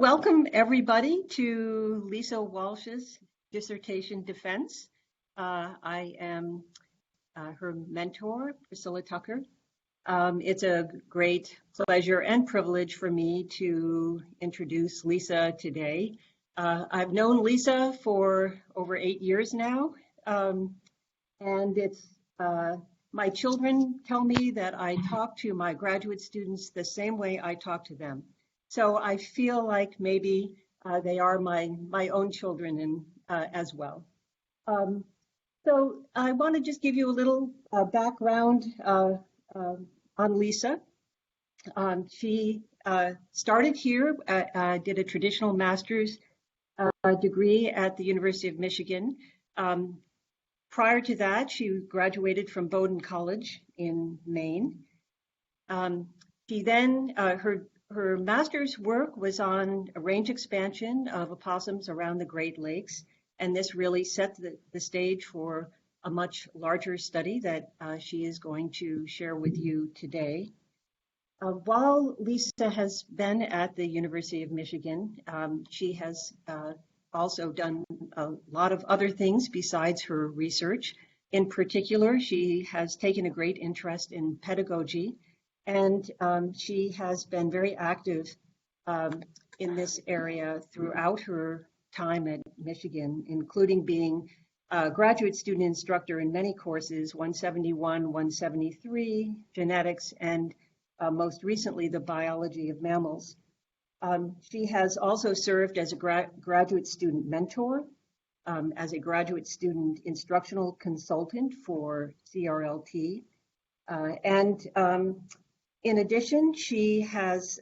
welcome everybody to Lisa Walsh's dissertation defense. I am her mentor, Priscilla Tucker. It's a great pleasure and privilege for me to introduce Lisa today. I've known Lisa for over 8 years now, and it's my children tell me that I talk to my graduate students the same way I talk to them. So I feel like maybe they are my own children as well. So I want to just give you a little background on Lisa. She started here, did a traditional master's degree at the University of Michigan. Prior to that, she graduated from Bowdoin College in Maine. She then, her master's work was on a range expansion of opossums around the Great Lakes, and this really set the stage for a much larger study that she is going to share with you today. While Lisa has been at the University of Michigan, she has also done a lot of other things besides her research. In particular, she has taken a great interest in pedagogy, and she has been very active in this area throughout her time at Michigan, including being a graduate student instructor in many courses, 171, 173, genetics, and most recently, the biology of mammals. She has also served as a graduate student mentor, as a graduate student instructional consultant for CRLT, and in addition, she has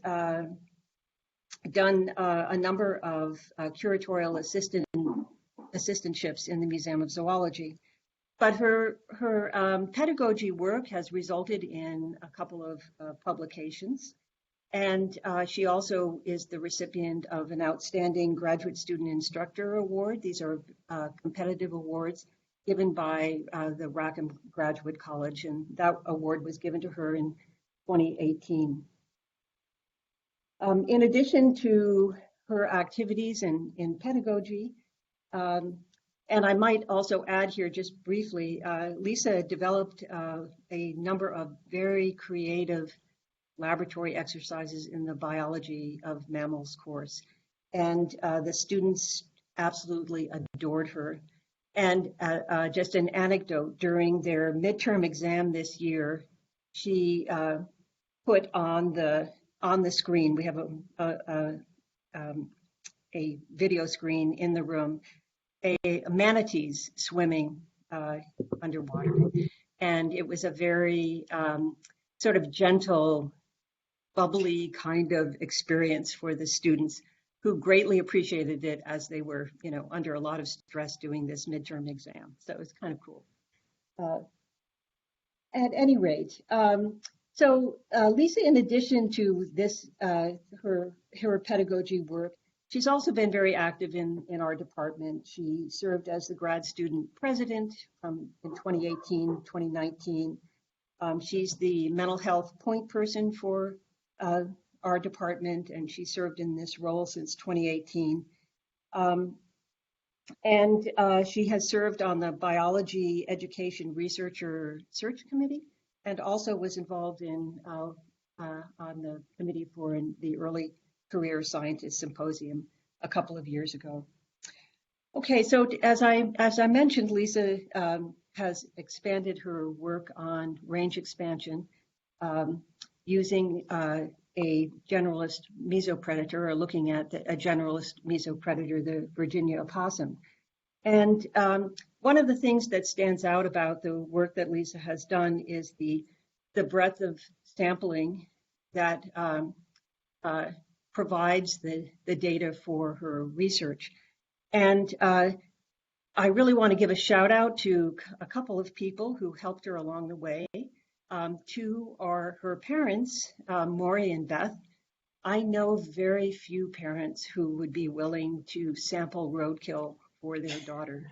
done a number of curatorial assistantships in the Museum of Zoology. But her pedagogy work has resulted in a couple of publications. And she also is the recipient of an Outstanding Graduate Student Instructor Award. These are competitive awards given by the Rackham Graduate College, and that award was given to her in 2018. In addition to her activities in pedagogy, and I might also add here just briefly, Lisa developed a number of very creative laboratory exercises in the biology of mammals course. And the students absolutely adored her. And just an anecdote, during their midterm exam this year, she put on the screen, we have a video screen in the room, a manatees swimming underwater. And it was a very sort of gentle, bubbly kind of experience for the students, who greatly appreciated it as they were, under a lot of stress doing this midterm exam. So it was kind of cool. At any rate, so Lisa, in addition to this, her pedagogy work, she's also been very active in our department. She served as the grad student president in 2018, 2019. She's the mental health point person for our department, and she served in this role since 2018. And she has served on the Biology Education Researcher Search Committee, and also was involved in on the committee for the Early Career Scientist Symposium a couple of years ago. Okay, so as I mentioned, Lisa has expanded her work on range expansion using a generalist mesopredator, or looking at a generalist mesopredator, the Virginia opossum. And one of the things that stands out about the work that Lisa has done is the breadth of sampling that provides the data for her research. And I really want to give a shout out to a couple of people who helped her along the way. Two are her parents, Maury and Beth. I know very few parents who would be willing to sample roadkill for their daughter.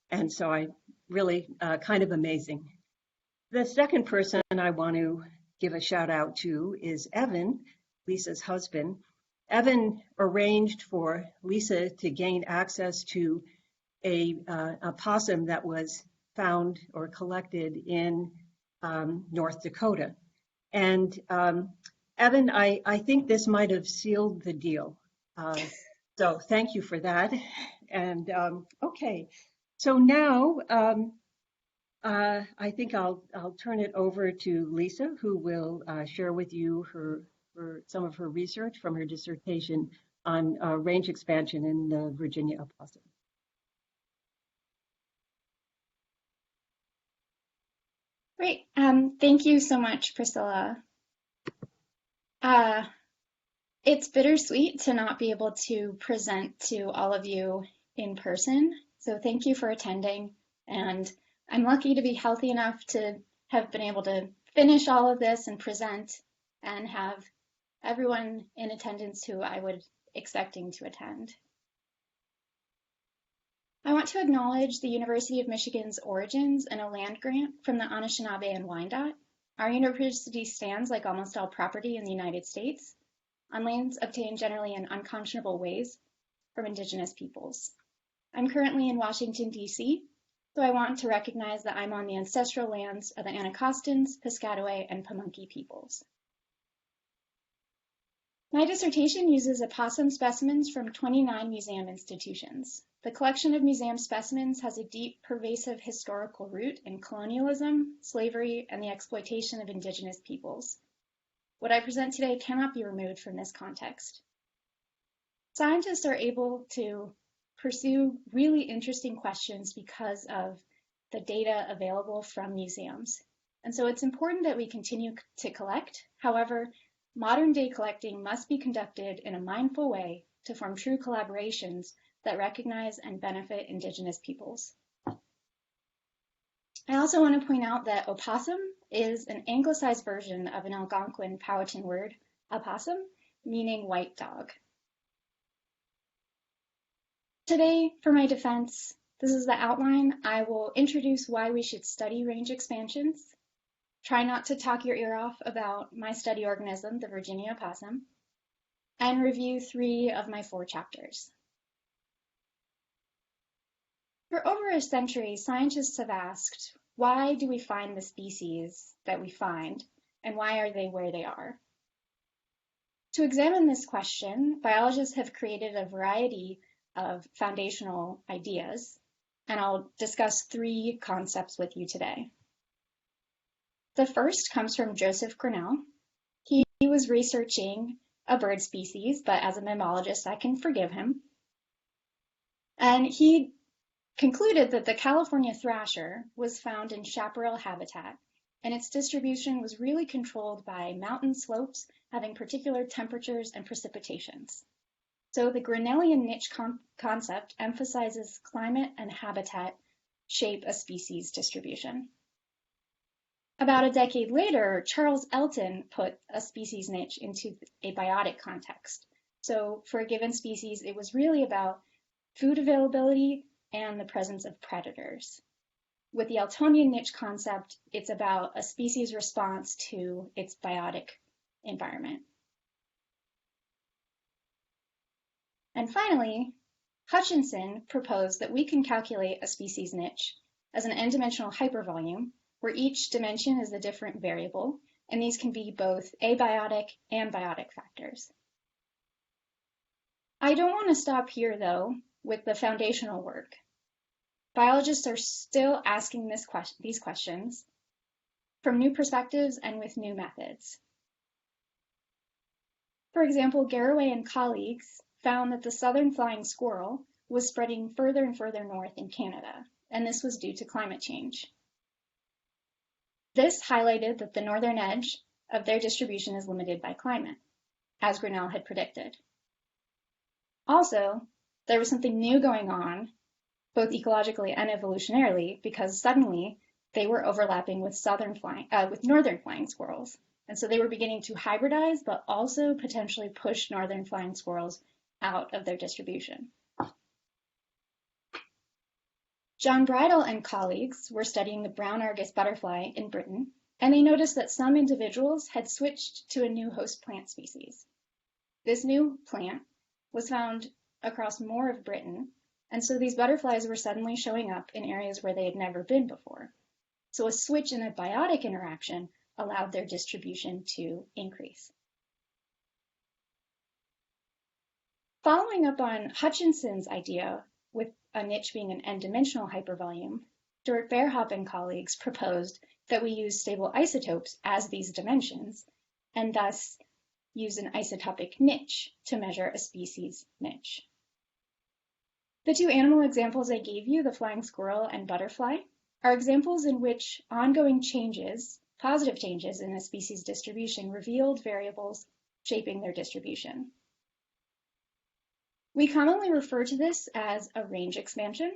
And so I really kind of amazing. The second person I want to give a shout out to is Evan, Lisa's husband. Evan arranged for Lisa to gain access to a possum that was found or collected in North Dakota. And Evan, I think this might have sealed the deal. So thank you for that. And okay, so now I think I'll turn it over to Lisa, who will share with you some of her research from her dissertation on range expansion in the Virginia opossum. Great. Thank you so much, Priscilla. It's bittersweet to not be able to present to all of you in person. So thank you for attending. And I'm lucky to be healthy enough to have been able to finish all of this and present and have everyone in attendance who I would expecting to attend. I want to acknowledge the University of Michigan's origins and a land grant from the Anishinaabe and Wyandot. Our university stands, like almost all property in the United States, on lands obtained generally in unconscionable ways from Indigenous peoples. I'm currently in Washington, D.C., so I want to recognize that I'm on the ancestral lands of the Anacostans, Piscataway, and Pamunkey peoples. My dissertation uses opossum specimens from 29 museum institutions. The collection of museum specimens has a deep, pervasive historical root in colonialism, slavery, and the exploitation of Indigenous peoples. What I present today cannot be removed from this context. Scientists are able to pursue really interesting questions because of the data available from museums. And so it's important that we continue to collect. However, modern day collecting must be conducted in a mindful way to form true collaborations that recognize and benefit Indigenous peoples. I also want to point out that opossum is an anglicized version of an Algonquin Powhatan word, opossum, meaning white dog. Today, for my defense, this is the outline. I will introduce why we should study range expansions, try not to talk your ear off about my study organism, the Virginia opossum, and review 3 of my 4 chapters. For over a century, scientists have asked, why do we find the species that we find, and why are they where they are? To examine this question, biologists have created a variety of foundational ideas, and I'll discuss 3 concepts with you today. The first comes from Joseph Grinnell. He was researching a bird species, but as a mammologist, I can forgive him. And he concluded that the California thrasher was found in chaparral habitat, and its distribution was really controlled by mountain slopes having particular temperatures and precipitations. So the Grinnellian niche concept emphasizes climate and habitat shape a species distribution. About a decade later, Charles Elton put a species niche into a biotic context. So for a given species, it was really about food availability and the presence of predators. With the Eltonian niche concept, it's about a species' response to its biotic environment. And finally, Hutchinson proposed that we can calculate a species niche as an n-dimensional hypervolume, where each dimension is a different variable, and these can be both abiotic and biotic factors. I don't want to stop here, though, with the foundational work. Biologists are still asking these questions from new perspectives and with new methods. For example, Garraway and colleagues found that the southern flying squirrel was spreading further and further north in Canada, and this was due to climate change. This highlighted that the northern edge of their distribution is limited by climate, as Grinnell had predicted. Also, there was something new going on, both ecologically and evolutionarily, because suddenly they were overlapping with northern flying squirrels. And so they were beginning to hybridize, but also potentially push northern flying squirrels out of their distribution. John Bridle and colleagues were studying the brown Argus butterfly in Britain, and they noticed that some individuals had switched to a new host plant species. This new plant was found across more of Britain, and so these butterflies were suddenly showing up in areas where they had never been before. So a switch in a biotic interaction allowed their distribution to increase. Following up on Hutchinson's idea, with a niche being an n-dimensional hypervolume, Dirk Beerhoff and colleagues proposed that we use stable isotopes as these dimensions, and thus use an isotopic niche to measure a species niche. The two animal examples I gave you, the flying squirrel and butterfly, are examples in which ongoing changes, positive changes in a species distribution, revealed variables shaping their distribution. We commonly refer to this as a range expansion,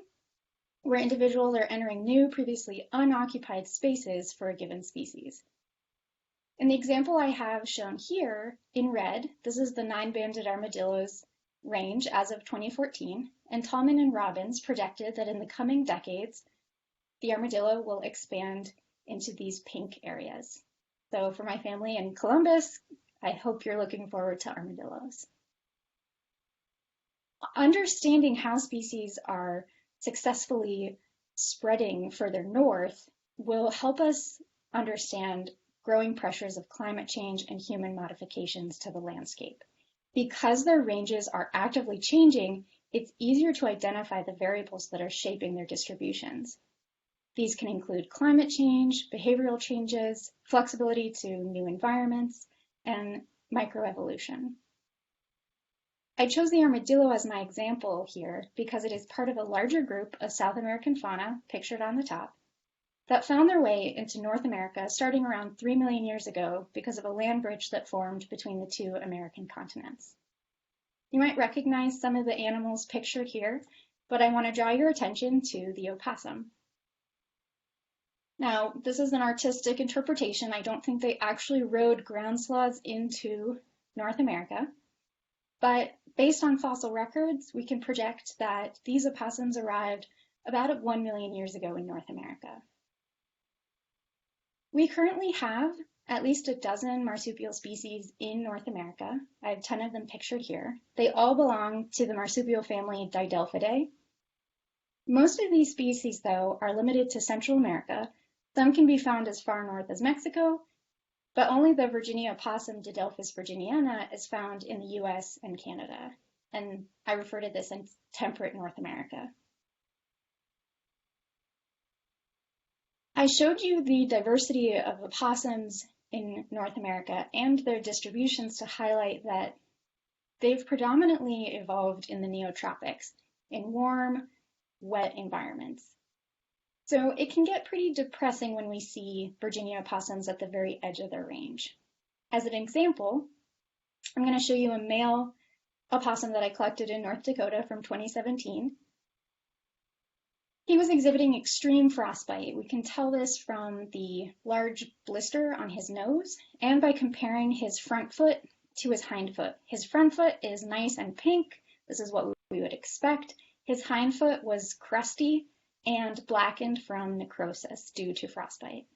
where individuals are entering new, previously unoccupied spaces for a given species. In the example I have shown here in red, this is the 9-banded armadillo's range as of 2014, and Tallman and Robbins projected that in the coming decades, the armadillo will expand into these pink areas. So for my family in Columbus, I hope you're looking forward to armadillos. Understanding how species are successfully spreading further north will help us understand growing pressures of climate change and human modifications to the landscape. Because their ranges are actively changing, it's easier to identify the variables that are shaping their distributions. These can include climate change, behavioral changes, flexibility to new environments, and microevolution. I chose the armadillo as my example here because it is part of a larger group of South American fauna, pictured on the top, that found their way into North America starting around 3 million years ago because of a land bridge that formed between the two American continents. You might recognize some of the animals pictured here, but I want to draw your attention to the opossum. Now, this is an artistic interpretation. I don't think they actually rode ground sloths into North America, but based on fossil records, we can project that these opossums arrived about 1 million years ago in North America. We currently have at least a dozen marsupial species in North America. I have 10 of them pictured here. They all belong to the marsupial family Didelphidae. Most of these species, though, are limited to Central America. Some can be found as far north as Mexico, but only the Virginia opossum, Didelphis virginiana, is found in the US and Canada. And I refer to this in temperate North America. I showed you the diversity of opossums in North America and their distributions to highlight that they've predominantly evolved in the neotropics, in warm, wet environments. So it can get pretty depressing when we see Virginia opossums at the very edge of their range. As an example, I'm going to show you a male opossum that I collected in North Dakota from 2017. He was exhibiting extreme frostbite. We can tell this from the large blister on his nose and by comparing his front foot to his hind foot. His front foot is nice and pink. This is what we would expect. His hind foot was crusty and blackened from necrosis due to frostbite.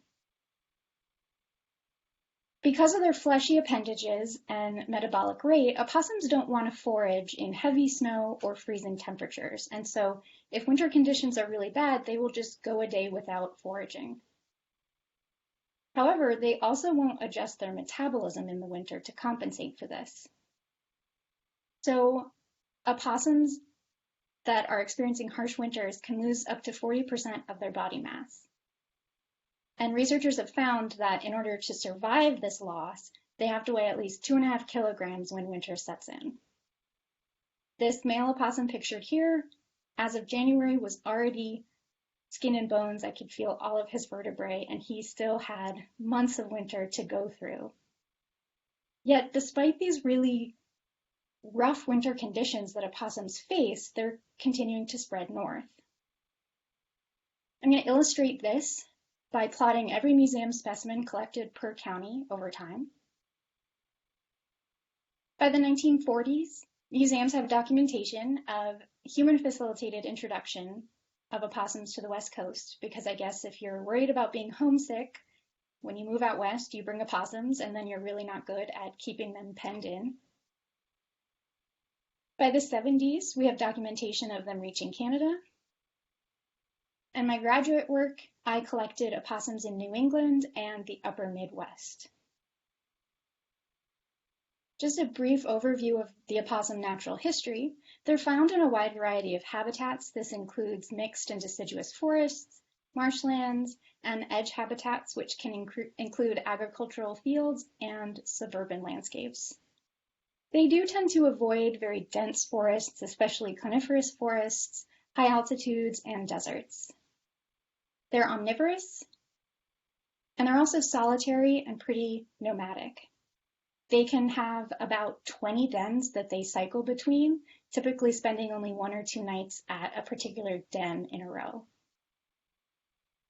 Because of their fleshy appendages and metabolic rate, opossums don't want to forage in heavy snow or freezing temperatures. And so if winter conditions are really bad, they will just go a day without foraging. However, they also won't adjust their metabolism in the winter to compensate for this. So opossums that are experiencing harsh winters can lose up to 40% of their body mass. And researchers have found that in order to survive this loss, they have to weigh at least 2.5 kilograms when winter sets in. This male opossum pictured here, as of January, was already skin and bones. I could feel all of his vertebrae, and he still had months of winter to go through. Yet, despite these really rough winter conditions that opossums face, they're continuing to spread north. I'm going to illustrate this by plotting every museum specimen collected per county over time. By the 1940s, museums have documentation of human-facilitated introduction of opossums to the West Coast, because I guess if you're worried about being homesick, when you move out west, you bring opossums, and then you're really not good at keeping them penned in. By the 70s, we have documentation of them reaching Canada. And my graduate work, I collected opossums in New England and the upper Midwest. Just a brief overview of the opossum natural history. They're found in a wide variety of habitats. This includes mixed and deciduous forests, marshlands, and edge habitats, which can include agricultural fields and suburban landscapes. They do tend to avoid very dense forests, especially coniferous forests, high altitudes, and deserts. They're omnivorous, and they're also solitary and pretty nomadic. They can have about 20 dens that they cycle between, typically spending only 1 or 2 nights at a particular den in a row.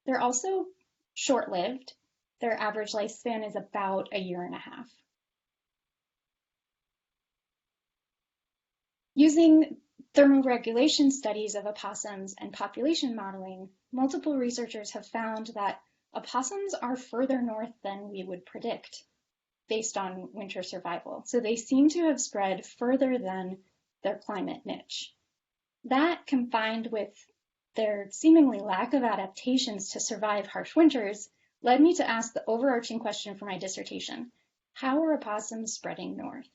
They're also short-lived. Their average lifespan is about 1.5 years. Using thermoregulation studies of opossums and population modeling, multiple researchers have found that opossums are further north than we would predict based on winter survival. So they seem to have spread further than their climate niche. That, combined with their seemingly lack of adaptations to survive harsh winters, led me to ask the overarching question for my dissertation: how are opossums spreading north?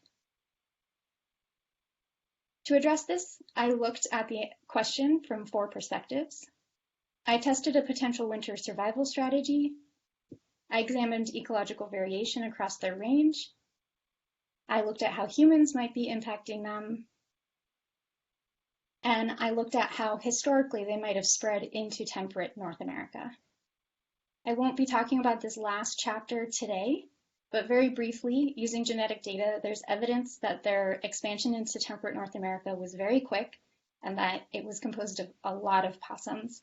To address this, I looked at the question from 4 perspectives. I tested a potential winter survival strategy. I examined ecological variation across their range. I looked at how humans might be impacting them. And I looked at how historically they might have spread into temperate North America. I won't be talking about this last chapter today, but very briefly, using genetic data, there's evidence that their expansion into temperate North America was very quick and that it was composed of a lot of possums.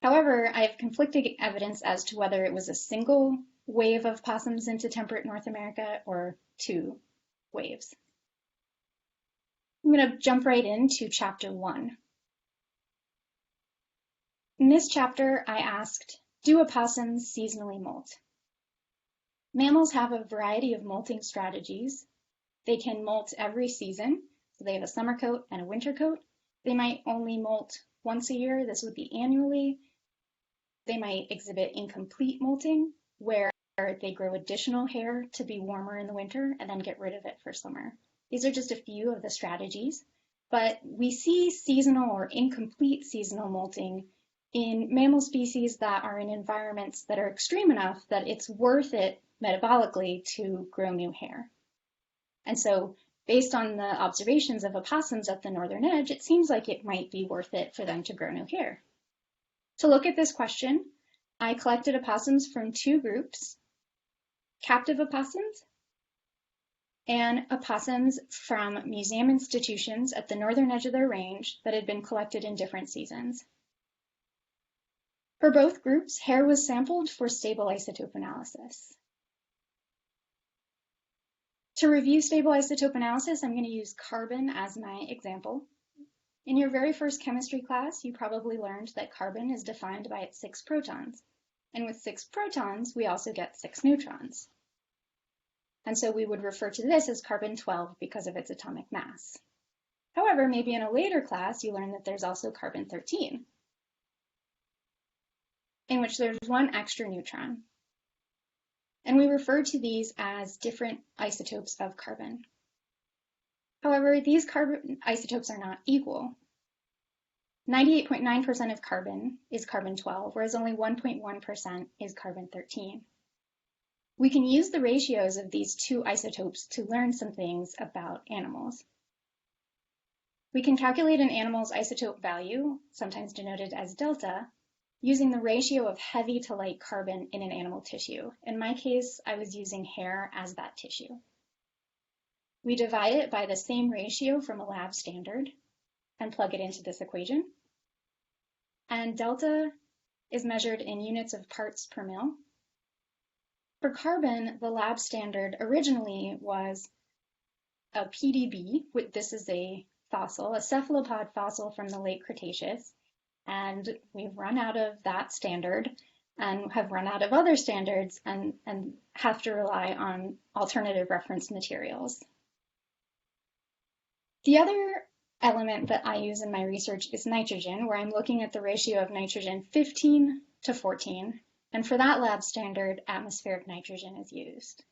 However, I have conflicting evidence as to whether it was a single wave of possums into temperate North America or 2 waves. I'm going to jump right into chapter 1. In this chapter, I asked, do opossums seasonally molt? Mammals have a variety of molting strategies. They can molt every season, so they have a summer coat and a winter coat. They might only molt once a year, this would be annually. They might exhibit incomplete molting, where they grow additional hair to be warmer in the winter and then get rid of it for summer. These are just a few of the strategies, but we see seasonal or incomplete seasonal molting in mammal species that are in environments that are extreme enough that it's worth it metabolically to grow new hair. And so, based on the observations of opossums at the northern edge, it seems like it might be worth it for them to grow new hair. To look at this question, I collected opossums from 2 groups: captive opossums and opossums from museum institutions at the northern edge of their range that had been collected in different seasons. For both groups, hair was sampled for stable isotope analysis. To review stable isotope analysis, I'm going to use carbon as my example. In your very first chemistry class, you probably learned that carbon is defined by its 6 protons. And with 6 protons, we also get 6 neutrons. And so we would refer to this as carbon-12 because of its atomic mass. However, maybe in a later class, you learn that there's also carbon-13, in which there's 1 extra neutron. And we refer to these as different isotopes of carbon. However, these carbon isotopes are not equal. 98.9% of carbon is carbon-12, whereas only 1.1% is carbon-13. We can use the ratios of these 2 isotopes to learn some things about animals. We can calculate an animal's isotope value, sometimes denoted as delta, using the ratio of heavy to light carbon in an animal tissue. In my case, I was using hair as that tissue. We divide it by the same ratio from a lab standard and plug it into this equation. And delta is measured in units of parts per mil. For carbon, the lab standard originally was a PDB. This is a fossil, a cephalopod fossil from the late Cretaceous. And we've run out of that standard and have run out of other standards and have to rely on alternative reference materials. The other element that I use in my research is nitrogen, where I'm looking at the ratio of nitrogen 15 to 14. And for that lab standard, atmospheric nitrogen is used.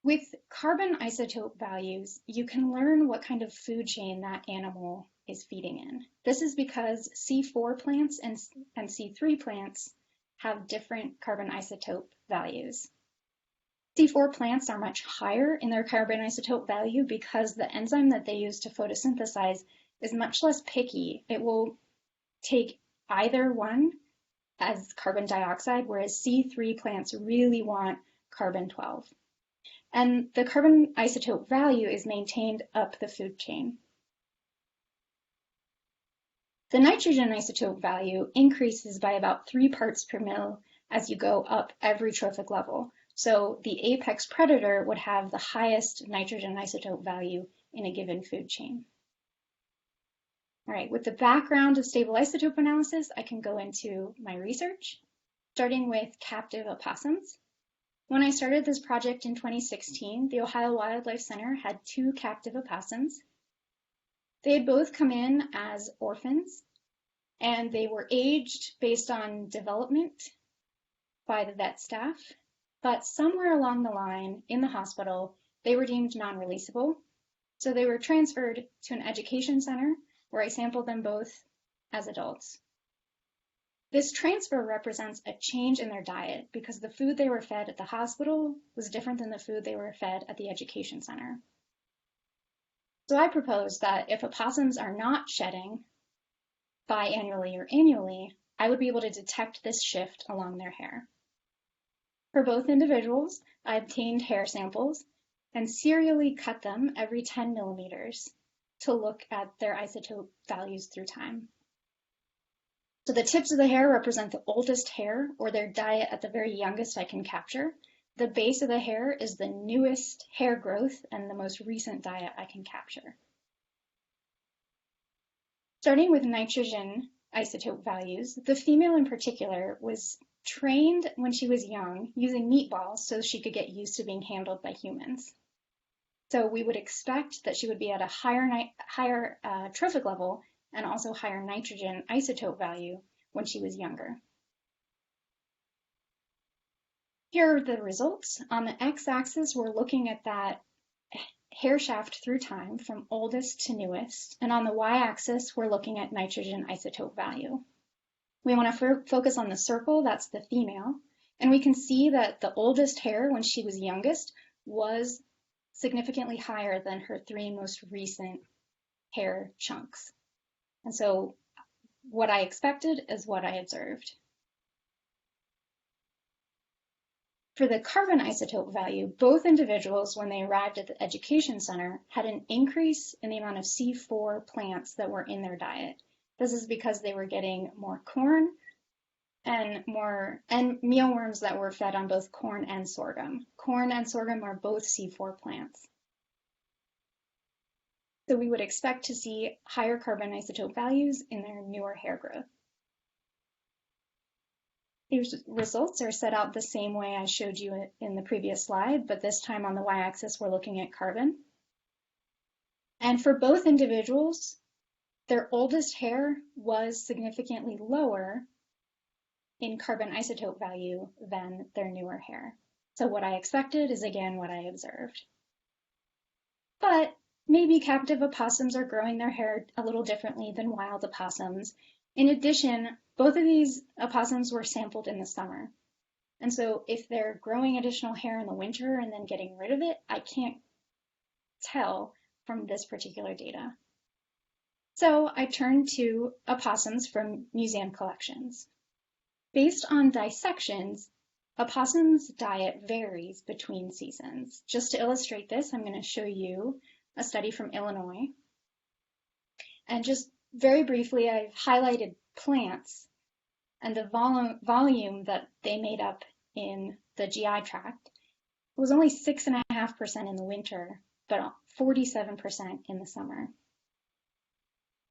With carbon isotope values, you can learn what kind of food chain that animal is feeding in. This is because C4 plants and C3 plants have different carbon isotope values. C4 plants are much higher in their carbon isotope value because the enzyme that they use to photosynthesize is much less picky. It will take either one as carbon dioxide, whereas C3 plants really want carbon 12. And the carbon isotope value is maintained up the food chain. The nitrogen isotope value increases by about 3 parts per mil as you go up every trophic level. So the apex predator would have the highest nitrogen isotope value in a given food chain. All right, with the background of stable isotope analysis, I can go into my research, starting with captive opossums. When I started this project in 2016, the Ohio Wildlife Center had 2 captive opossums. They had both come in as orphans, and they were aged based on development by the vet staff, but somewhere along the line in the hospital, they were deemed non-releasable. So they were transferred to an education center where I sampled them both as adults. This transfer represents a change in their diet because the food they were fed at the hospital was different than the food they were fed at the education center. So I propose that if opossums are not shedding biannually or annually, I would be able to detect this shift along their hair. For both individuals, I obtained hair samples and serially cut them every 10 millimeters to look at their isotope values through time. So the tips of the hair represent the oldest hair or their diet at the very youngest I can capture. The base of the hair is the newest hair growth and the most recent diet I can capture. Starting with nitrogen isotope values, the female in particular was trained when she was young using meatballs so she could get used to being handled by humans. So we would expect that she would be at a higher trophic level and also higher nitrogen isotope value when she was younger. Here are the results. On the x-axis, we're looking at that hair shaft through time from oldest to newest, and on the y-axis, we're looking at nitrogen isotope value. We want to focus on the circle, that's the female, and we can see that the oldest hair when she was youngest was significantly higher than her 3 most recent hair chunks. And so what I expected is what I observed. For the carbon isotope value, both individuals, when they arrived at the education center, had an increase in the amount of C4 plants that were in their diet. This is because they were getting more corn and mealworms that were fed on both corn and sorghum. Corn and sorghum are both C4 plants. So we would expect to see higher carbon isotope values in their newer hair growth. These results are set out the same way I showed you in the previous slide, but this time on the y-axis we're looking at carbon. And for both individuals, their oldest hair was significantly lower in carbon isotope value than their newer hair. So what I expected is again what I observed. But maybe captive opossums are growing their hair a little differently than wild opossums. In addition, both of these opossums were sampled in the summer. And so if they're growing additional hair in the winter and then getting rid of it, I can't tell from this particular data. So I turned to opossums from museum collections. Based on dissections, opossums' diet varies between seasons. Just to illustrate this, I'm going to show you a study from Illinois. And just very briefly, I've highlighted plants and the volume that they made up in the GI tract. It was only 6.5% in the winter, but 47% in the summer.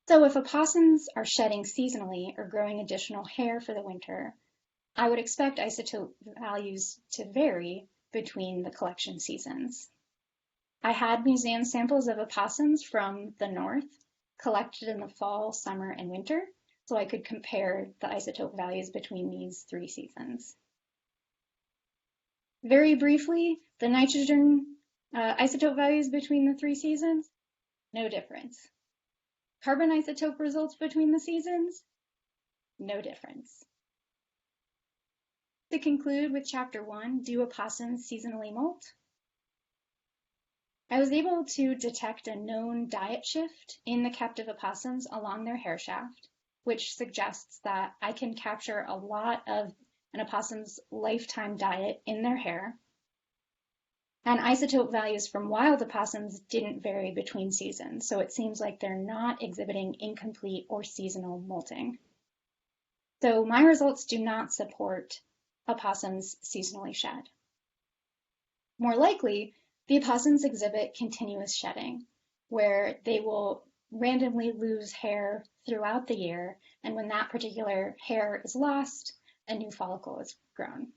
So if opossums are shedding seasonally or growing additional hair for the winter, I would expect isotope values to vary between the collection seasons. I had museum samples of opossums from the north collected in the fall, summer, and winter, so I could compare the isotope values between these 3 seasons. Very briefly, the nitrogen isotope values between the 3 seasons, no difference. Carbon isotope results between the seasons, no difference. To conclude with chapter 1, do opossums seasonally molt? I was able to detect a known diet shift in the captive opossums along their hair shaft, which suggests that I can capture a lot of an opossum's lifetime diet in their hair. And isotope values from wild opossums didn't vary between seasons, so it seems like they're not exhibiting incomplete or seasonal molting. So my results do not support opossums seasonally shed. More likely, the opossums exhibit continuous shedding, where they will randomly lose hair throughout the year, and when that particular hair is lost, a new follicle is grown.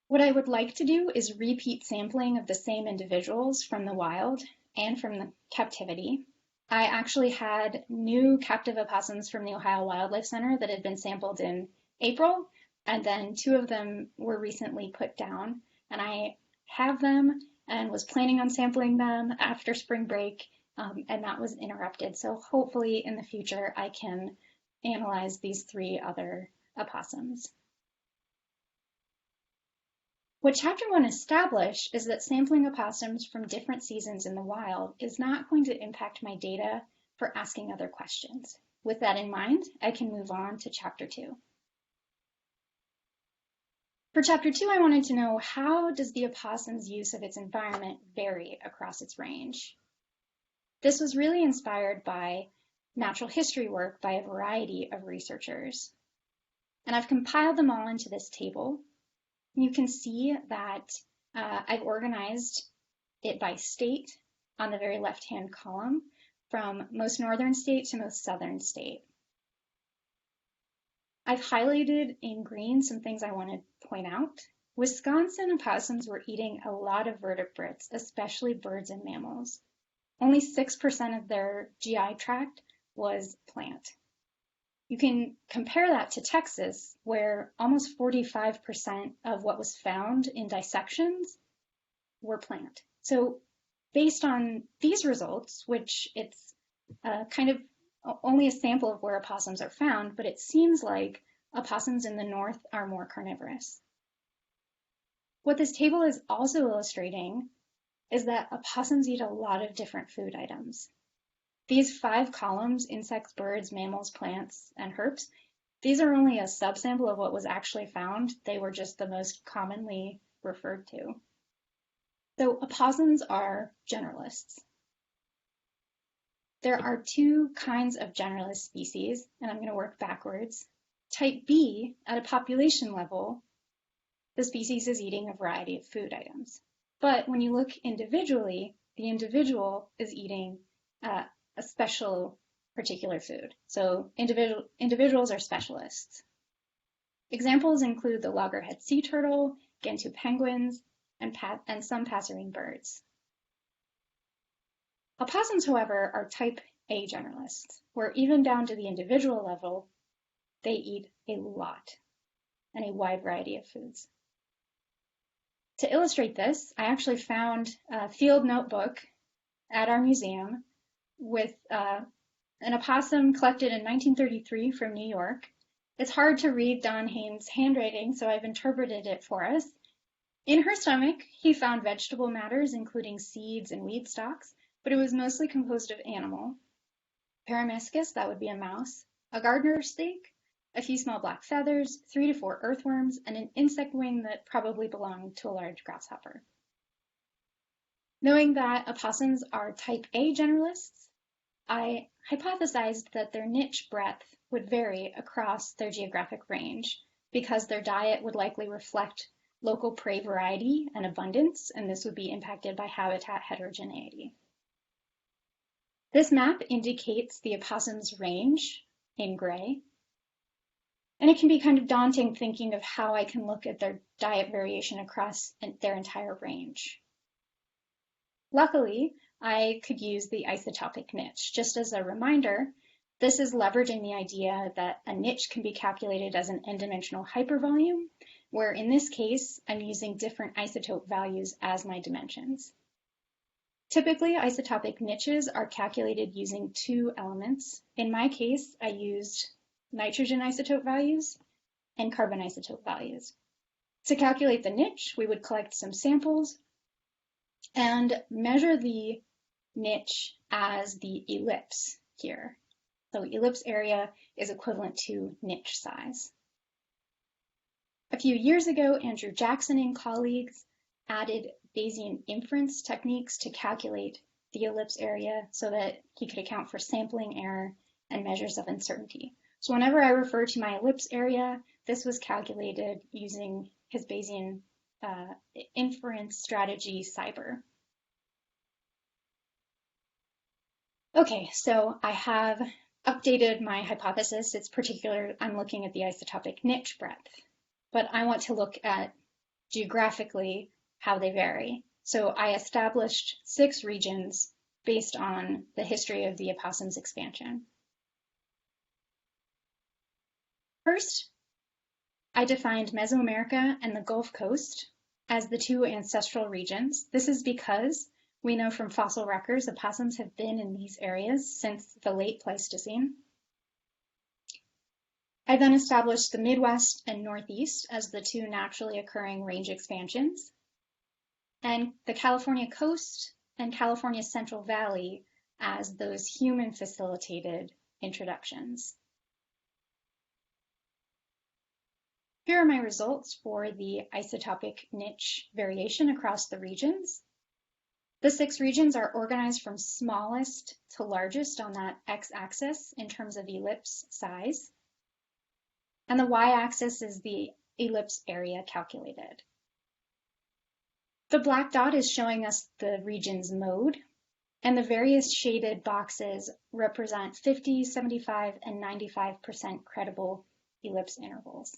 What I would like to do is repeat sampling of the same individuals from the wild and from the captivity. I actually had new captive opossums from the Ohio Wildlife Center that had been sampled in April, and then 2 of them were recently put down, and I have them and was planning on sampling them after spring break, and that was interrupted. So hopefully in the future I can analyze these 3 other opossums. What chapter 1 established is that sampling opossums from different seasons in the wild is not going to impact my data for asking other questions. With that in mind, I can move on to chapter 2. For chapter 2, I wanted to know, how does the opossum's use of its environment vary across its range? This was really inspired by natural history work by a variety of researchers. And I've compiled them all into this table. You can see that I've organized it by state on the very left-hand column, from most northern state to most southern state. I've highlighted in green some things I want to point out. Wisconsin opossums were eating a lot of vertebrates, especially birds and mammals. Only 6% of their GI tract was plant. You can compare that to Texas, where almost 45% of what was found in dissections were plant. So based on these results, which it's kind of only a sample of where opossums are found, but it seems like opossums in the north are more carnivorous. What this table is also illustrating is that opossums eat a lot of different food items. These 5 columns, insects, birds, mammals, plants, and herps, these are only a subsample of what was actually found. They were just the most commonly referred to. So opossums are generalists. There are 2 kinds of generalist species, and I'm going to work backwards. Type B, at a population level, the species is eating a variety of food items. But when you look individually, the individual is eating a special particular food. So individuals are specialists. Examples include the loggerhead sea turtle, Gentoo penguins, and some passerine birds. Opossums, however, are type A generalists, where even down to the individual level, they eat a lot and a wide variety of foods. To illustrate this, I actually found a field notebook at our museum with an opossum collected in 1933 from New York. It's hard to read Don Haynes' handwriting, so I've interpreted it for us. In her stomach, he found vegetable matters, including seeds and weed stalks, but it was mostly composed of animal. Parameciscus, that would be a mouse, a gardener's snake, a few small black feathers, 3 to 4 earthworms, and an insect wing that probably belonged to a large grasshopper. Knowing that opossums are type A generalists, I hypothesized that their niche breadth would vary across their geographic range because their diet would likely reflect local prey variety and abundance, and this would be impacted by habitat heterogeneity. This map indicates the opossum's range in gray, and it can be kind of daunting thinking of how I can look at their diet variation across their entire range. Luckily, I could use the isotopic niche. Just as a reminder, this is leveraging the idea that a niche can be calculated as an n-dimensional hypervolume, where in this case, I'm using different isotope values as my dimensions. Typically, isotopic niches are calculated using two elements. In my case, I used nitrogen isotope values and carbon isotope values. To calculate the niche, we would collect some samples and measure the niche as the ellipse here. So ellipse area is equivalent to niche size. A few years ago, Andrew Jackson and colleagues added Bayesian inference techniques to calculate the ellipse area so that he could account for sampling error and measures of uncertainty. So whenever I refer to my ellipse area, this was calculated using his Bayesian inference strategy, CYBER. Okay, so I have updated my hypothesis. It's particular, I'm looking at the isotopic niche breadth, but I want to look at geographically how they vary. So I established 6 regions based on the history of the opossum's expansion. First, I defined Mesoamerica and the Gulf Coast as the 2 ancestral regions. This is because we know from fossil records opossums have been in these areas since the late Pleistocene. I then established the Midwest and Northeast as the 2 naturally occurring range expansions, and the California coast and California Central Valley as those human-facilitated introductions. Here are my results for the isotopic niche variation across the regions. The 6 regions are organized from smallest to largest on that x-axis in terms of ellipse size. And the y-axis is the ellipse area calculated. The black dot is showing us the region's mode, and the various shaded boxes represent 50, 75, and 95% credible ellipse intervals.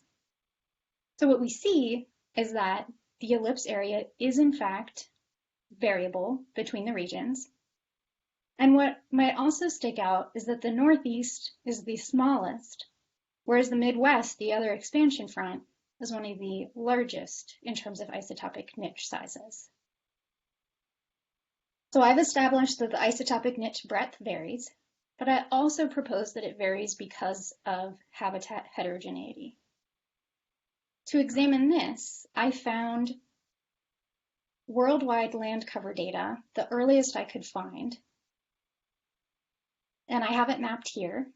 So what we see is that the ellipse area is in fact variable between the regions. And what might also stick out is that the Northeast is the smallest, whereas the Midwest, the other expansion front, is one of the largest in terms of isotopic niche sizes. So I've established that the isotopic niche breadth varies, but I also propose that it varies because of habitat heterogeneity. To examine this, I found worldwide land cover data, the earliest I could find, and I have it mapped here.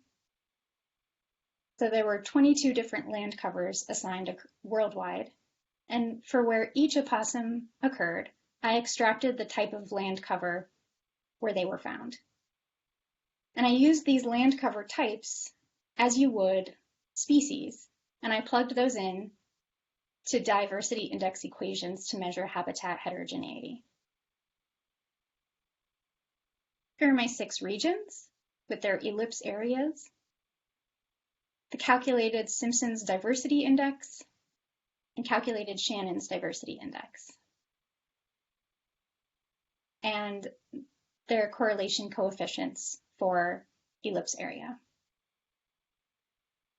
So there were 22 different land covers assigned worldwide, and for where each opossum occurred, I extracted the type of land cover where they were found. And I used these land cover types as you would species, and I plugged those in to diversity index equations to measure habitat heterogeneity. Here are my 6 regions with their ellipse areas, the calculated Simpson's diversity index, and calculated Shannon's diversity index, and their correlation coefficients for ellipse area.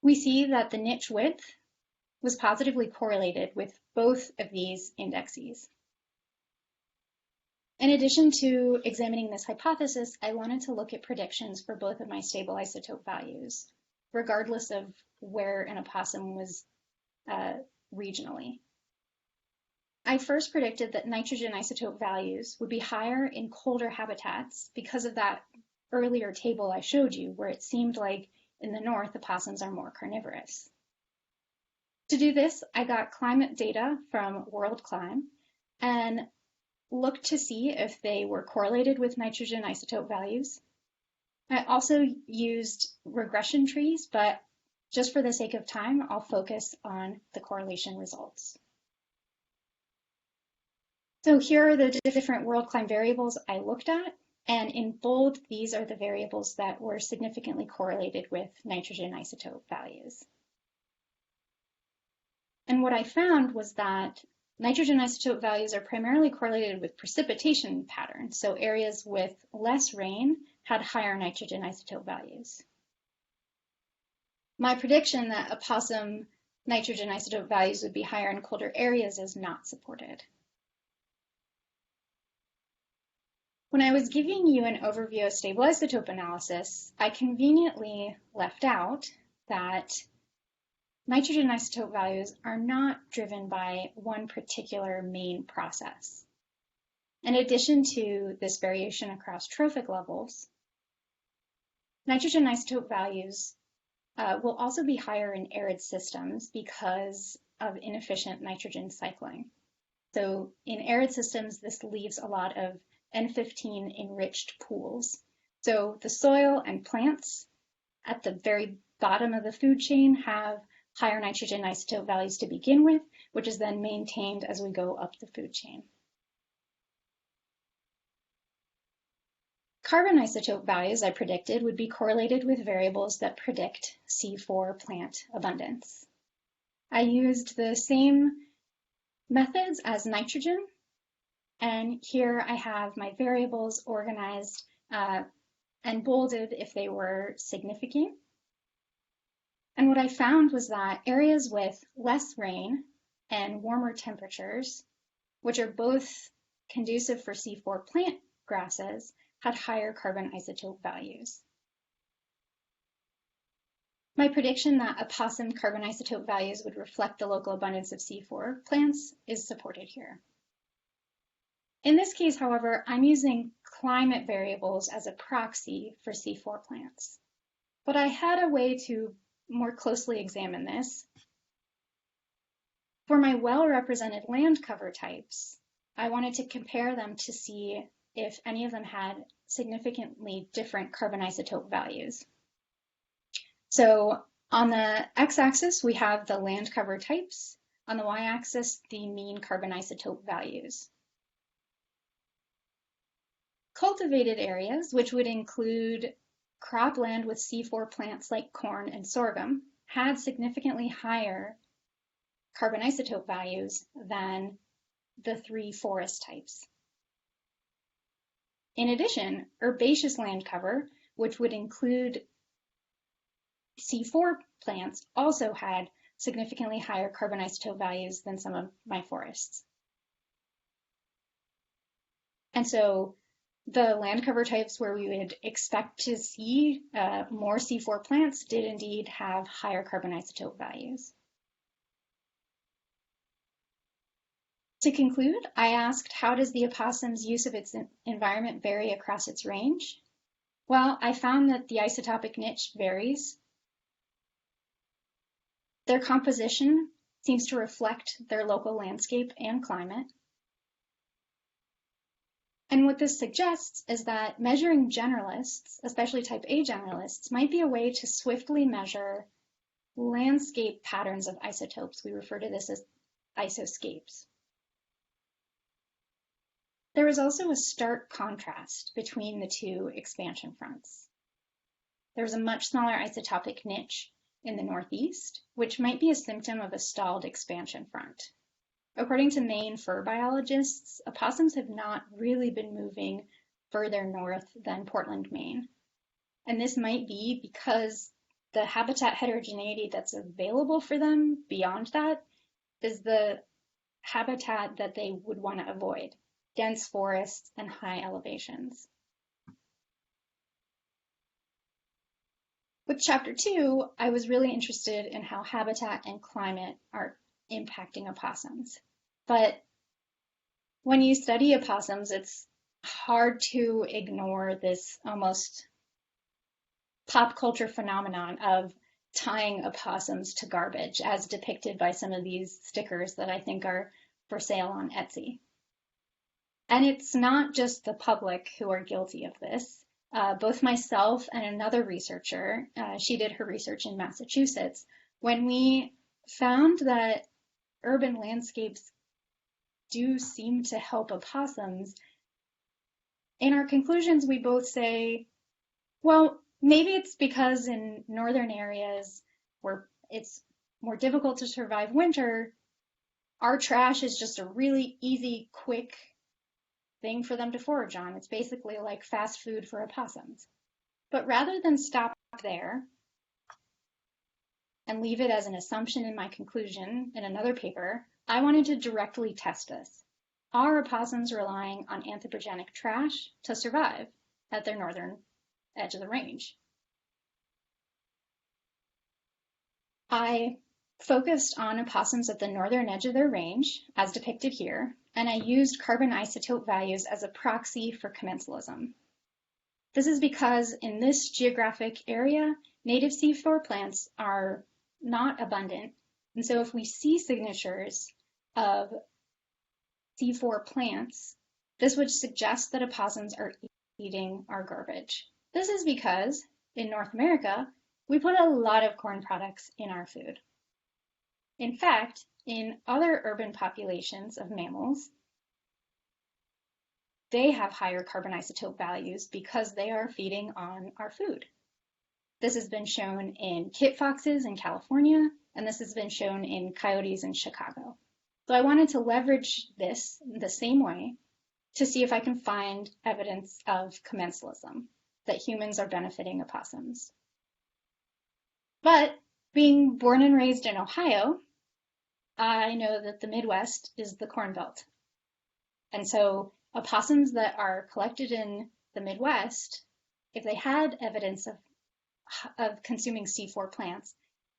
We see that the niche width was positively correlated with both of these indexes. In addition to examining this hypothesis, I wanted to look at predictions for both of my stable isotope values, regardless of where an opossum was regionally. I first predicted that nitrogen isotope values would be higher in colder habitats because of that earlier table I showed you, where it seemed like in the north, opossums are more carnivorous. To do this, I got climate data from WorldClim and looked to see if they were correlated with nitrogen isotope values. I also used regression trees, but just for the sake of time, I'll focus on the correlation results. So here are the different WorldClim variables I looked at, and in bold, these are the variables that were significantly correlated with nitrogen isotope values. And what I found was that nitrogen isotope values are primarily correlated with precipitation patterns, so areas with less rain had higher nitrogen isotope values. My prediction that opossum nitrogen isotope values would be higher in colder areas is not supported. When I was giving you an overview of stable isotope analysis, I conveniently left out that nitrogen isotope values are not driven by one particular main process. In addition to this variation across trophic levels, nitrogen isotope values will also be higher in arid systems because of inefficient nitrogen cycling. So in arid systems, this leaves a lot of N15 enriched pools. So the soil and plants at the very bottom of the food chain have higher nitrogen isotope values to begin with, which is then maintained as we go up the food chain. Carbon isotope values, I predicted, would be correlated with variables that predict C4 plant abundance. I used the same methods as nitrogen, and here I have my variables organized and bolded if they were significant. And what I found was that areas with less rain and warmer temperatures, which are both conducive for C4 plant grasses, had higher carbon isotope values. My prediction that opossum carbon isotope values would reflect the local abundance of C4 plants is supported here. In this case, however, I'm using climate variables as a proxy for C4 plants. But I had a way to more closely examine this. For my well-represented land cover types, I wanted to compare them to see if any of them had significantly different carbon isotope values. So on the x-axis, we have the land cover types. On the y-axis, the mean carbon isotope values. Cultivated areas, which would include cropland with C4 plants like corn and sorghum, had significantly higher carbon isotope values than the three forest types. In addition, herbaceous land cover, which would include C4 plants, also had significantly higher carbon isotope values than some of my forests. And so the land cover types where we would expect to see more C4 plants did indeed have higher carbon isotope values. To conclude, I asked, how does the opossum's use of its environment vary across its range? Well, I found that the isotopic niche varies. Their composition seems to reflect their local landscape and climate. And what this suggests is that measuring generalists, especially type A generalists, might be a way to swiftly measure landscape patterns of isotopes. We refer to this as isoscapes. There is also a stark contrast between the two expansion fronts. There is a much smaller isotopic niche in the northeast, which might be a symptom of a stalled expansion front. According to Maine fur biologists, opossums have not really been moving further north than Portland, Maine. And this might be because the habitat heterogeneity that's available for them beyond that is the habitat that they would want to avoid: dense forests and high elevations. With chapter 2, I was really interested in how habitat and climate are impacting opossums. But when you study opossums, it's hard to ignore this almost pop culture phenomenon of tying opossums to garbage, as depicted by some of these stickers that I think are for sale on Etsy. And it's not just the public who are guilty of this. Both myself and another researcher, she did her research in Massachusetts, when we found that urban landscapes do seem to help opossums, in our conclusions we both say, well, maybe it's because in northern areas where it's more difficult to survive winter, Our trash is just a really easy, quick thing for them to forage on. It's basically like fast food for opossums. But rather than stop there and leave it as an assumption in my conclusion in another paper, I wanted to directly test this. Are opossums relying on anthropogenic trash to survive at their northern edge of the range? I focused on opossums at the northern edge of their range, as depicted here, and I used carbon isotope values as a proxy for commensalism. This is because in this geographic area, native C4 plants are not abundant, and so if we see signatures of C4 plants, this would suggest that opossums are eating our garbage. This is because in North America, we put a lot of corn products in our food. In fact, in other urban populations of mammals, they have higher carbon isotope values because they are feeding on our food. This has been shown in kit foxes in California, and this has been shown in coyotes in Chicago. So I wanted to leverage this the same way to see if I can find evidence of commensalism, that humans are benefiting opossums. But being born and raised in Ohio, I know that the Midwest is the Corn Belt. And so opossums that are collected in the Midwest, if they had evidence of consuming C4 plants,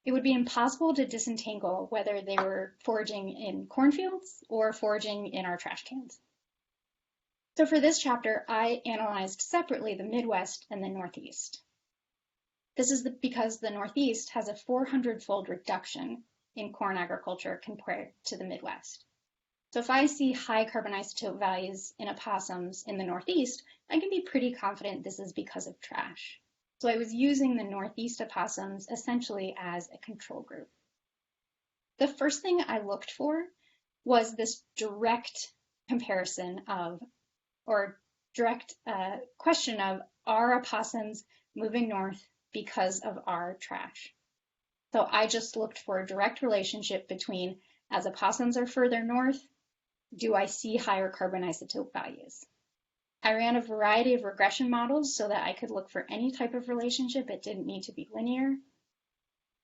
it would be impossible to disentangle whether they were foraging in cornfields or foraging in our trash cans. So for this chapter, I analyzed separately the Midwest and the Northeast. This is because the Northeast has a 400-fold reduction in corn agriculture compared to the Midwest. So if I see high carbon isotope values in opossums in the Northeast, I can be pretty confident this is because of trash. So I was using the Northeast opossums essentially as a control group. The first thing I looked for was this direct comparison of, or direct question of, are opossums moving north because of our trash? So I just looked for a direct relationship between, as opossums are further north, do I see higher carbon isotope values? I ran a variety of regression models so that I could look for any type of relationship. It didn't need to be linear.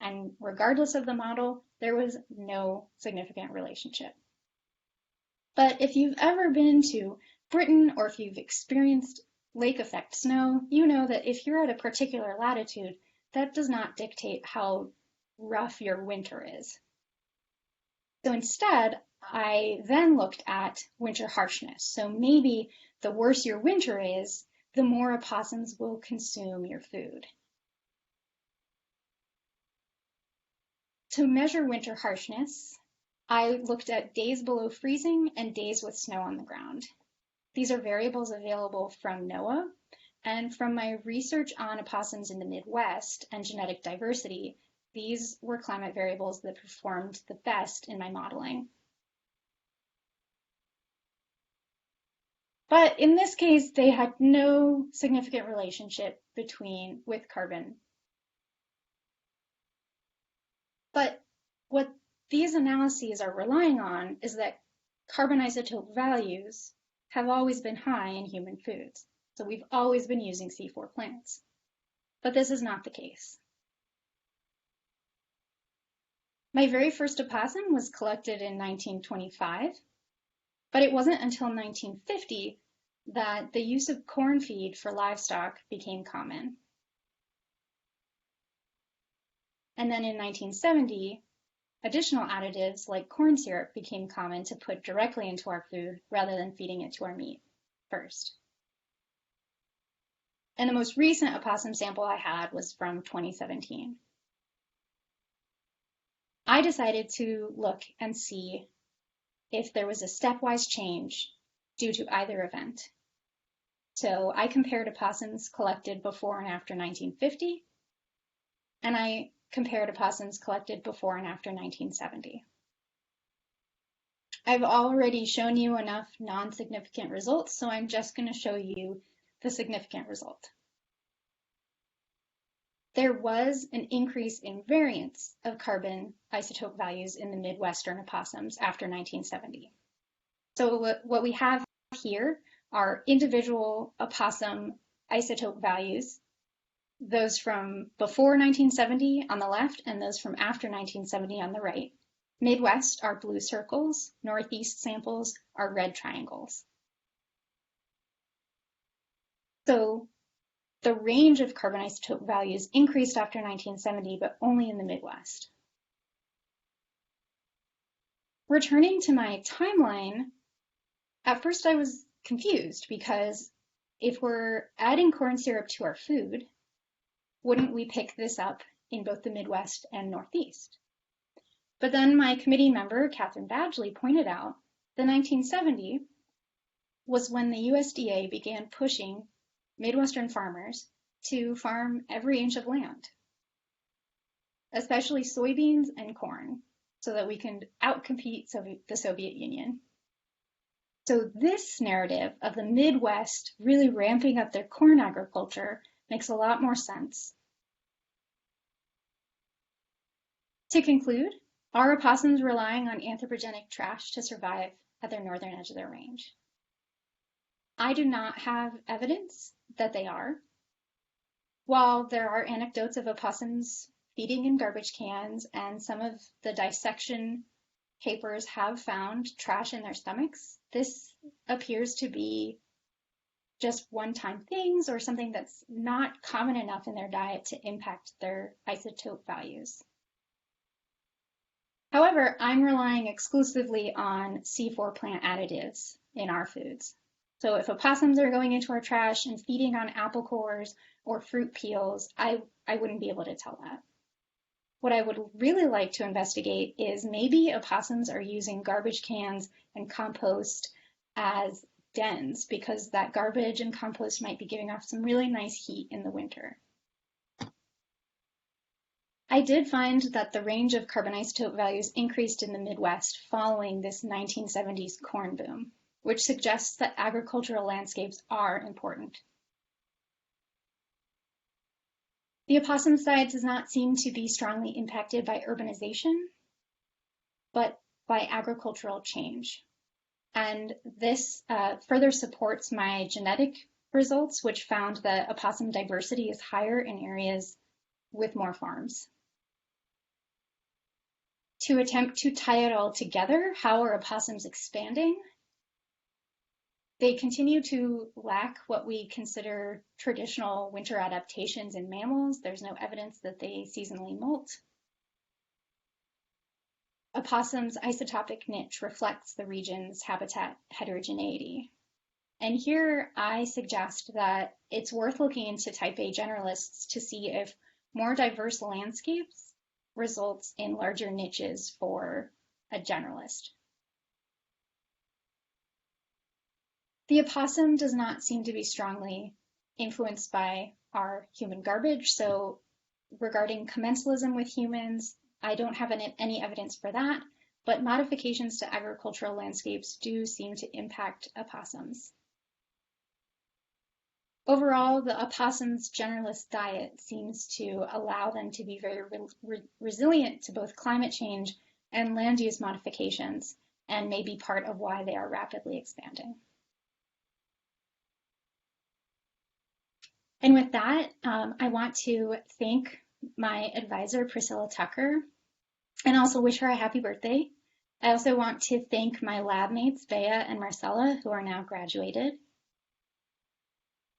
And regardless of the model, there was no significant relationship. But if you've ever been to Britain or if you've experienced lake effect snow, you know that if you're at a particular latitude, that does not dictate how rough your winter is. So instead, I then looked at winter harshness. So maybe the worse your winter is, the more opossums will consume your food. To measure winter harshness, I looked at days below freezing and days with snow on the ground. These are variables available from NOAA, and from my research on opossums in the Midwest and genetic diversity, these were climate variables that performed the best in my modeling. But in this case, they had no significant relationship with carbon. But what these analyses are relying on is that carbon isotope values have always been high in human foods. So we've always been using C4 plants. But this is not the case. My very first opossum was collected in 1925, but it wasn't until 1950 that the use of corn feed for livestock became common. And then in 1970, additional additives like corn syrup became common to put directly into our food rather than feeding it to our meat first. And the most recent opossum sample I had was from 2017. I decided to look and see if there was a stepwise change due to either event. So I compared opossums collected before and after 1950, and I compared opossums collected before and after 1970. I've already shown you enough non-significant results, so I'm just going to show you the significant result. there was an increase in variance of carbon isotope values in the Midwestern opossums after 1970. So what we have here are individual opossum isotope values, those from before 1970 on the left and those from after 1970 on the right. Midwest are blue circles, Northeast samples are red triangles. So the range of carbon isotope values increased after 1970, but only in the Midwest. Returning to my timeline, at first I was confused because if we're adding corn syrup to our food, wouldn't we pick this up in both the Midwest and Northeast? But then my committee member, Catherine Badgley, pointed out the 1970 was when the USDA began pushing Midwestern farmers to farm every inch of land, especially soybeans and corn, so that we can outcompete the Soviet Union. So this narrative of the Midwest really ramping up their corn agriculture makes a lot more sense. To conclude, are opossums relying on anthropogenic trash to survive at their northern edge of their range? I do not have evidence that they are. While there are anecdotes of opossums feeding in garbage cans and some of the dissection papers have found trash in their stomachs, this appears to be just one-time things or something that's not common enough in their diet to impact their isotope values. However, I'm relying exclusively on C4 plant additives in our foods. So if opossums are going into our trash and feeding on apple cores or fruit peels, I wouldn't be able to tell that. What I would really like to investigate is maybe opossums are using garbage cans and compost as dens, because that garbage and compost might be giving off some really nice heat in the winter. I did find that the range of carbon isotope values increased in the Midwest following this 1970s corn boom, which suggests that agricultural landscapes are important. The opossum's diet does not seem to be strongly impacted by urbanization, but by agricultural change. And this further supports my genetic results, which found that opossum diversity is higher in areas with more farms. To attempt to tie it all together, how are opossums expanding? They continue to lack what we consider traditional winter adaptations in mammals. There's no evidence that they seasonally molt. Opossum's isotopic niche reflects the region's habitat heterogeneity. And here I suggest that it's worth looking into type A generalists to see if more diverse landscapes results in larger niches for a generalist. The opossum does not seem to be strongly influenced by our human garbage. So regarding commensalism with humans, I don't have any evidence for that, but modifications to agricultural landscapes do seem to impact opossums. Overall, the opossum's generalist diet seems to allow them to be very resilient to both climate change and land use modifications, and may be part of why they are rapidly expanding. And with that, I want to thank my advisor, Priscilla Tucker, and also wish her a happy birthday. I also want to thank my lab mates, Bea and Marcella, who are now graduated,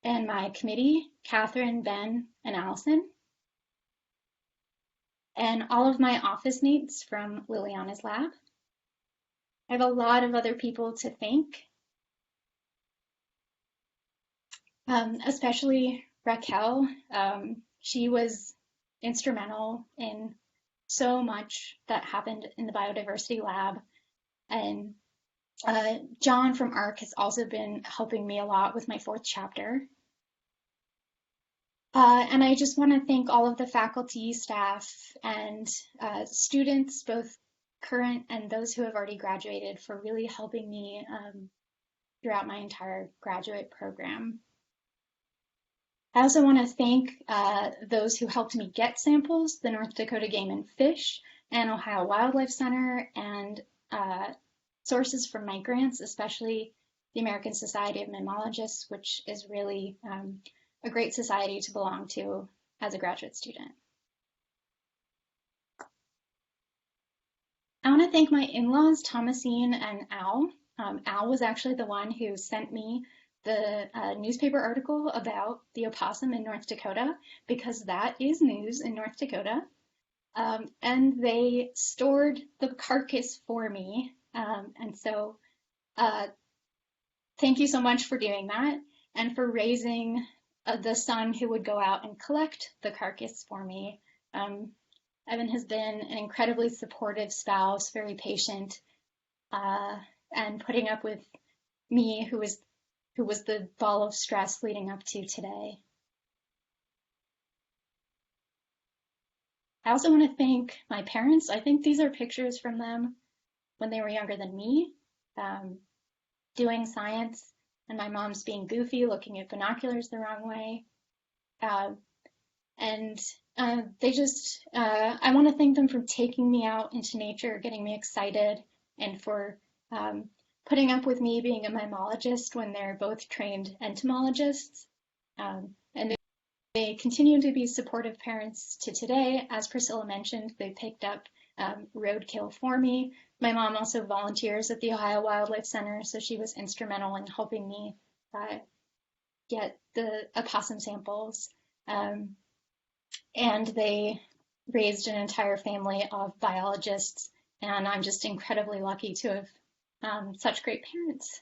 and my committee, Catherine, Ben, and Allison, and all of my office mates from Liliana's lab. I have a lot of other people to thank, especially Raquel. She was instrumental in so much that happened in the biodiversity lab, and John from ARC has also been helping me a lot with my 4th chapter. And I just want to thank all of the faculty, staff, and students, both current and those who have already graduated, for really helping me throughout my entire graduate program. I also want to thank those who helped me get samples, the North Dakota Game and Fish and Ohio Wildlife Center, and sources from my grants, especially the American Society of Mammalogists, which is really a great society to belong to as a graduate student. I want to thank my in-laws, Thomasine and Al. Al was actually the one who sent me the newspaper article about the opossum in North Dakota, because that is news in North Dakota. And they stored the carcass for me. And so thank you so much for doing that and for raising the son who would go out and collect the carcass for me. Evan has been an incredibly supportive spouse, very patient, and putting up with me, who was the ball of stress leading up to today. I also want to thank my parents. I think these are pictures from them when they were younger than me, doing science, and my mom's being goofy, looking at binoculars the wrong way. They just, I want to thank them for taking me out into nature, getting me excited, and for putting up with me being a mammologist when they're both trained entomologists. And they continue to be supportive parents to today. As Priscilla mentioned, they picked up roadkill for me. My mom also volunteers at the Ohio Wildlife Center, so she was instrumental in helping me get the opossum samples. And they raised an entire family of biologists, and I'm just incredibly lucky to have such great parents.